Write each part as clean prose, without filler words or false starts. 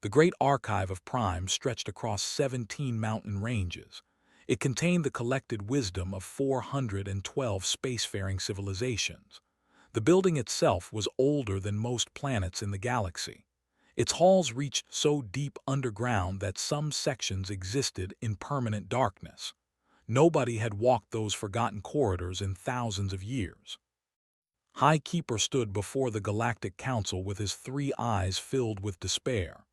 The Great Archive of Prime stretched across 17 mountain ranges. It contained the collected wisdom of 412 spacefaring civilizations. The building itself was older than most planets in the galaxy. Its halls reached so deep underground that some sections existed in permanent darkness. Nobody had walked those forgotten corridors in thousands of years. High Keeper stood before the Galactic Council with his three eyes filled with despair.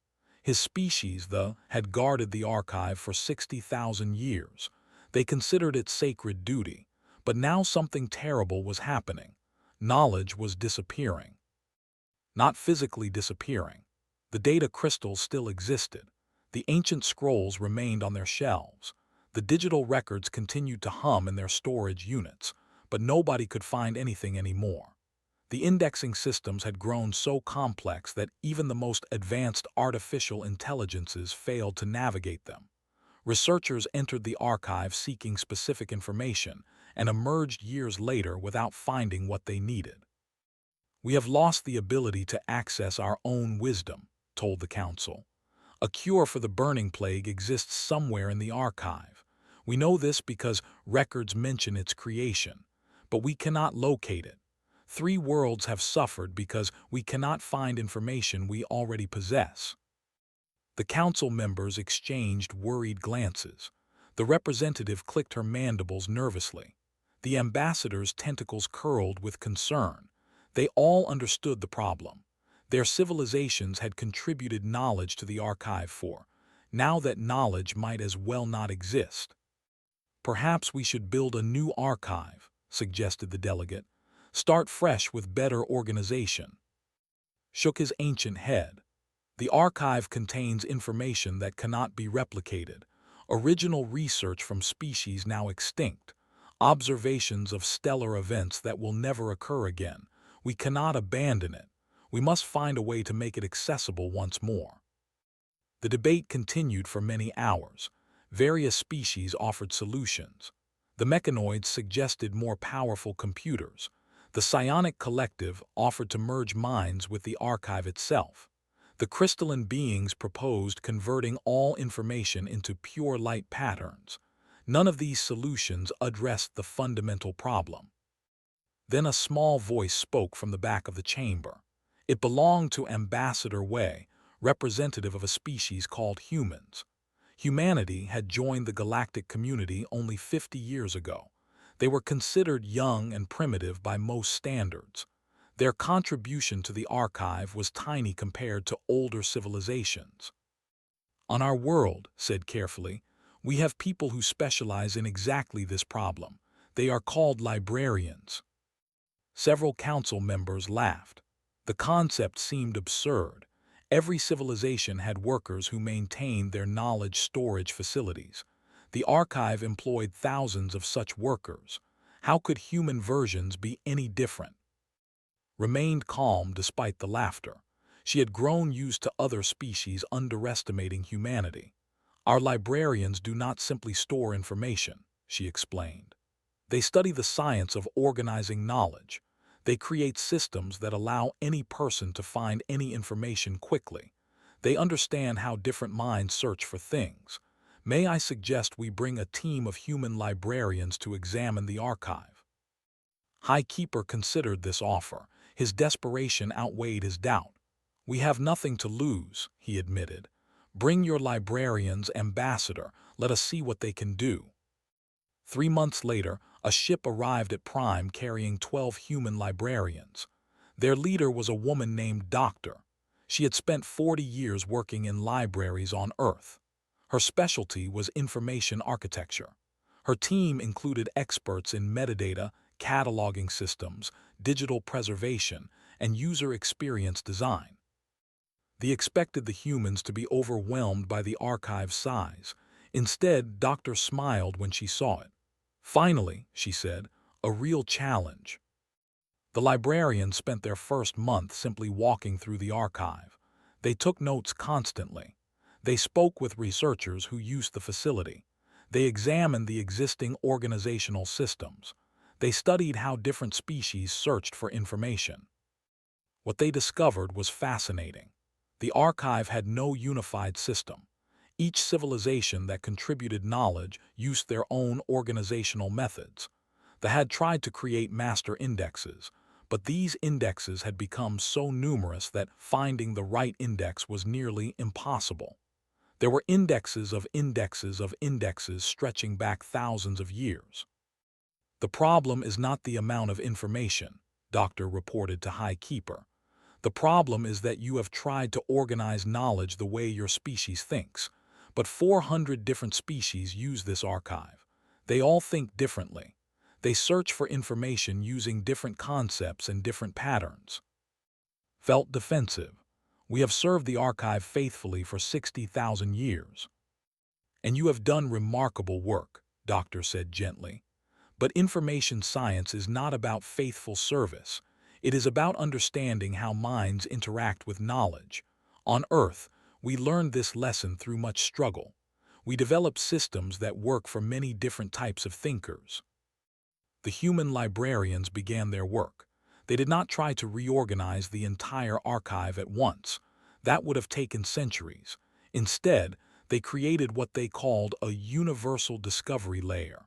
His species, had guarded the archive for 60,000 years. They considered it sacred duty. But now something terrible was happening. Knowledge was disappearing. Not physically disappearing. The data crystals still existed. The ancient scrolls remained on their shelves. The digital records continued to hum in their storage units, but nobody could find anything anymore. The indexing systems had grown so complex that even the most advanced artificial intelligences failed to navigate them. Researchers entered the archive seeking specific information and emerged years later without finding what they needed. "We have lost the ability to access our own wisdom," told the Council. "A cure for the burning plague exists somewhere in the archive. We know this because records mention its creation, but we cannot locate it. 3 worlds have suffered because we cannot find information we already possess." The council members exchanged worried glances. The representative clicked her mandibles nervously. The ambassador's tentacles curled with concern. They all understood the problem. Their civilizations had contributed knowledge to the archive now that knowledge might as well not exist. "Perhaps we should build a new archive," suggested the delegate. "Start fresh with better organization." Shook his ancient head. "The archive contains information that cannot be replicated, original research from species now extinct, observations of stellar events that will never occur again. We cannot abandon it. We must find a way to make it accessible once more." The debate continued for many hours. Various species offered solutions. The mechanoids suggested more powerful computers. The psionic collective offered to merge minds with the archive itself. The crystalline beings proposed converting all information into pure light patterns. None of these solutions addressed the fundamental problem. Then a small voice spoke from the back of the chamber. It belonged to Ambassador Wei, representative of a species called humans. Humanity had joined the galactic community only 50 years ago. They were considered young and primitive by most standards. Their contribution to the archive was tiny compared to older civilizations. "On our world," said carefully, "we have people who specialize in exactly this problem. They are called librarians." Several council members laughed. The concept seemed absurd. Every civilization had workers who maintained their knowledge storage facilities. The archive employed thousands of such workers. How could human versions be any different? Remained calm despite the laughter. She had grown used to other species underestimating humanity. "Our librarians do not simply store information," she explained. "They study the science of organizing knowledge. They create systems that allow any person to find any information quickly. They understand how different minds search for things. May I suggest we bring a team of human librarians to examine the archive?" High Keeper considered this offer. His desperation outweighed his doubt. "We have nothing to lose," he admitted. "Bring your librarians, Ambassador. Let us see what they can do." 3 months later, a ship arrived at Prime carrying 12 human librarians. Their leader was a woman named Doctor. She had spent 40 years working in libraries on Earth. Her specialty was information architecture. Her team included experts in metadata, cataloging systems, digital preservation, and user experience design. They expected the humans to be overwhelmed by the archive's size. Instead, Doctor smiled when she saw it. "Finally," she said, "a real challenge." The librarians spent their first month simply walking through the archive. They took notes constantly. They spoke with researchers who used the facility. They examined the existing organizational systems. They studied how different species searched for information. What they discovered was fascinating. The archive had no unified system. Each civilization that contributed knowledge used their own organizational methods. They had tried to create master indexes, but these indexes had become so numerous that finding the right index was nearly impossible. There were indexes of indexes of indexes stretching back thousands of years. The problem is not the amount of information, Doctor reported to High Keeper. The problem is that you have tried to organize knowledge the way your species thinks. But 400 different species use this archive. They all think differently. They search for information using different concepts and different patterns. Felt defensive. We have served the archive faithfully for 60,000 years. And you have done remarkable work, Doctor said gently. But information science is not about faithful service. It is about understanding how minds interact with knowledge. On Earth, we learned this lesson through much struggle. We developed systems that work for many different types of thinkers. The human librarians began their work. They did not try to reorganize the entire archive at once. That would have taken centuries. Instead, they created what they called a universal discovery layer.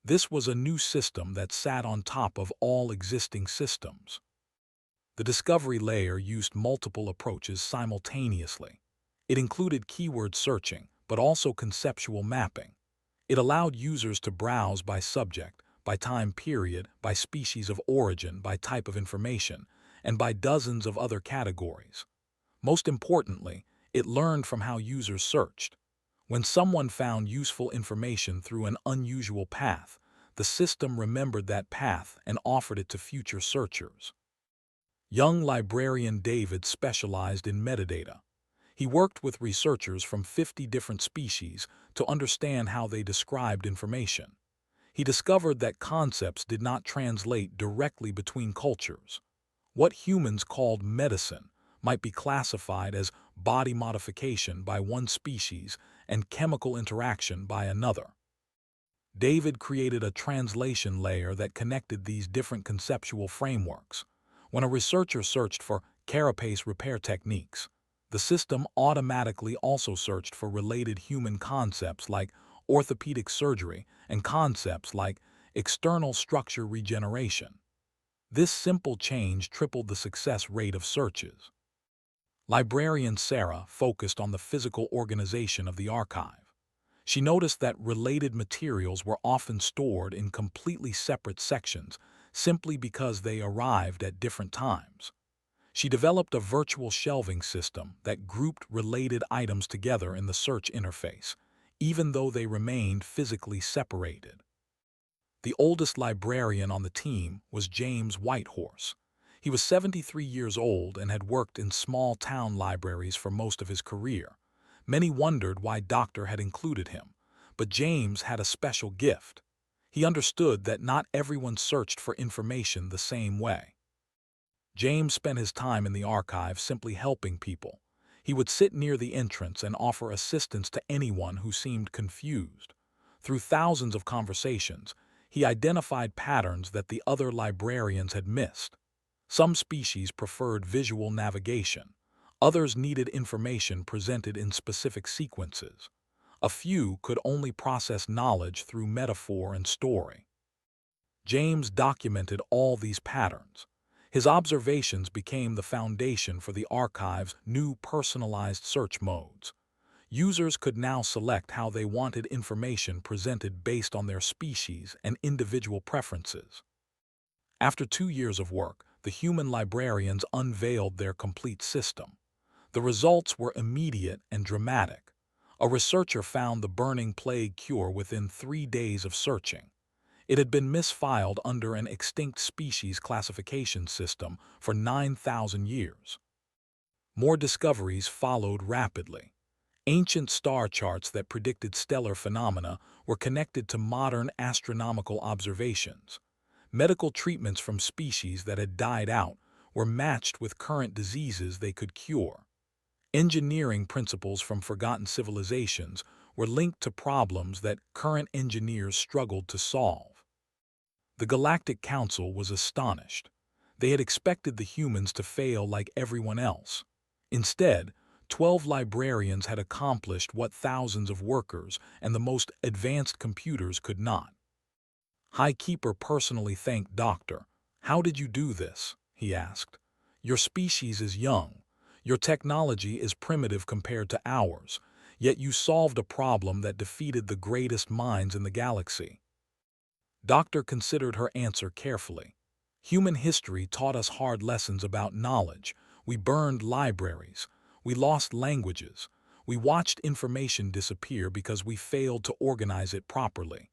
This was a new system that sat on top of all existing systems. The discovery layer used multiple approaches simultaneously. It included keyword searching, but also conceptual mapping. It allowed users to browse by subject, by time period, by species of origin, by type of information, and by dozens of other categories. Most importantly, it learned from how users searched. When someone found useful information through an unusual path, the system remembered that path and offered it to future searchers. Young librarian David specialized in metadata. He worked with researchers from 50 different species to understand how they described information. He discovered that concepts did not translate directly between cultures. What humans called medicine might be classified as body modification by one species and chemical interaction by another. David created a translation layer that connected these different conceptual frameworks. When a researcher searched for carapace repair techniques, the system automatically also searched for related human concepts like orthopedic surgery and concepts like external structure regeneration. This simple change tripled the success rate of searches. Librarian Sarah focused on the physical organization of the archive. She noticed that related materials were often stored in completely separate sections simply because they arrived at different times. She developed a virtual shelving system that grouped related items together in the search interface, even though they remained physically separated. The oldest librarian on the team was James Whitehorse. He was 73 years old and had worked in small-town libraries for most of his career. Many wondered why Doctor had included him, but James had a special gift. He understood that not everyone searched for information the same way. James spent his time in the archive simply helping people. He would sit near the entrance and offer assistance to anyone who seemed confused. Through thousands of conversations, he identified patterns that the other librarians had missed. Some species preferred visual navigation. Others needed information presented in specific sequences. A few could only process knowledge through metaphor and story. James documented all these patterns. His observations became the foundation for the archive's new personalized search modes. Users could now select how they wanted information presented based on their species and individual preferences. After 2 years of work, the human librarians unveiled their complete system. The results were immediate and dramatic. A researcher found the burning plague cure within 3 days of searching. It had been misfiled under an extinct species classification system for 9,000 years. More discoveries followed rapidly. Ancient star charts that predicted stellar phenomena were connected to modern astronomical observations. Medical treatments from species that had died out were matched with current diseases they could cure. Engineering principles from forgotten civilizations were linked to problems that current engineers struggled to solve. The Galactic Council was astonished. They had expected the humans to fail like everyone else. Instead, 12 librarians had accomplished what thousands of workers and the most advanced computers could not. High Keeper personally thanked Doctor. "How did you do this?" he asked. "Your species is young. Your technology is primitive compared to ours, yet you solved a problem that defeated the greatest minds in the galaxy." Doctor considered her answer carefully. "Human history taught us hard lessons about knowledge. We burned libraries. We lost languages. We watched information disappear because we failed to organize it properly.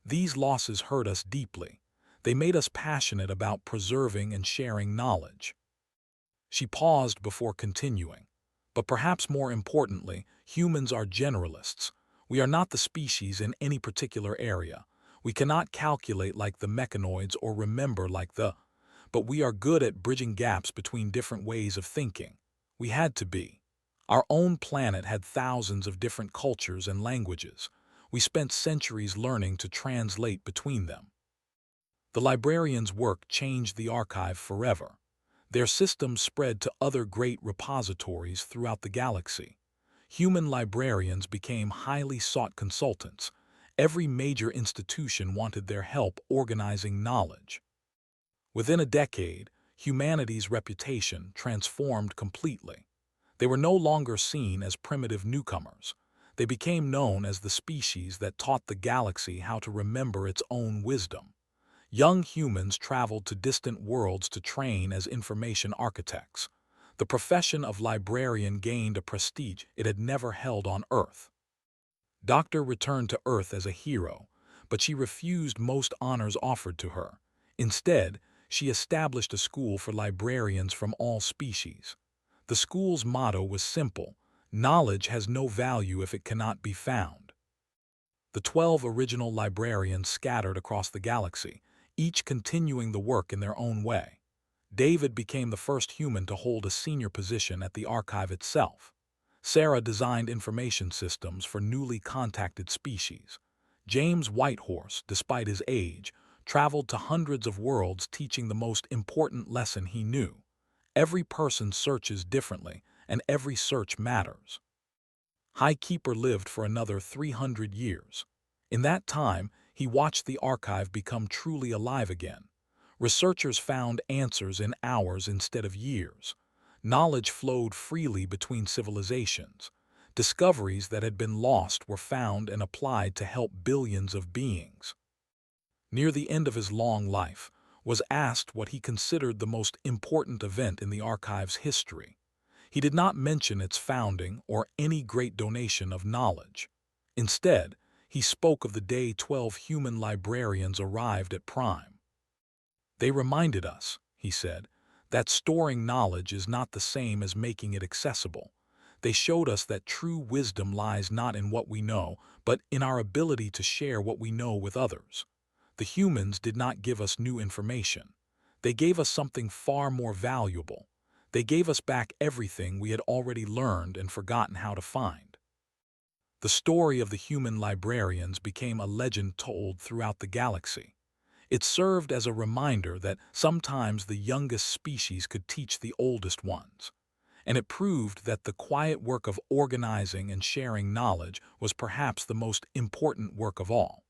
These losses hurt us deeply. They made us passionate about preserving and sharing knowledge." She paused before continuing. "But perhaps more importantly, humans are generalists. We are not the species in any particular area. We cannot calculate like the mechanoids or remember like the... But we are good at bridging gaps between different ways of thinking. We had to be. Our own planet had thousands of different cultures and languages. We spent centuries learning to translate between them." The librarians' work changed the archive forever. Their system spread to other great repositories throughout the galaxy. Human librarians became highly sought consultants. Every major institution wanted their help organizing knowledge. Within a decade, humanity's reputation transformed completely. They were no longer seen as primitive newcomers. They became known as the species that taught the galaxy how to remember its own wisdom. Young humans traveled to distant worlds to train as information architects. The profession of librarian gained a prestige it had never held on Earth. Doctor returned to Earth as a hero, but she refused most honors offered to her. Instead, she established a school for librarians from all species. The school's motto was simple: "Knowledge has no value if it cannot be found." The 12 original librarians scattered across the galaxy, each continuing the work in their own way. David became the first human to hold a senior position at the archive itself. Sarah designed information systems for newly contacted species. James Whitehorse, despite his age, traveled to hundreds of worlds teaching the most important lesson he knew: every person searches differently, and every search matters. High Keeper lived for another 300 years. In that time, he watched the archive become truly alive again. Researchers found answers in hours instead of years. Knowledge flowed freely between civilizations. Discoveries that had been lost were found and applied to help billions of beings. Near the end of his long life, was asked what he considered the most important event in the archive's history. He did not mention its founding or any great donation of knowledge. Instead, he spoke of the day 12 human librarians arrived at Prime. "They reminded us," he said, "that storing knowledge is not the same as making it accessible. They showed us that true wisdom lies not in what we know, but in our ability to share what we know with others." The humans did not give us new information. They gave us something far more valuable. They gave us back everything we had already learned and forgotten how to find. The story of the human librarians became a legend told throughout the galaxy. It served as a reminder that sometimes the youngest species could teach the oldest ones. And it proved that the quiet work of organizing and sharing knowledge was perhaps the most important work of all.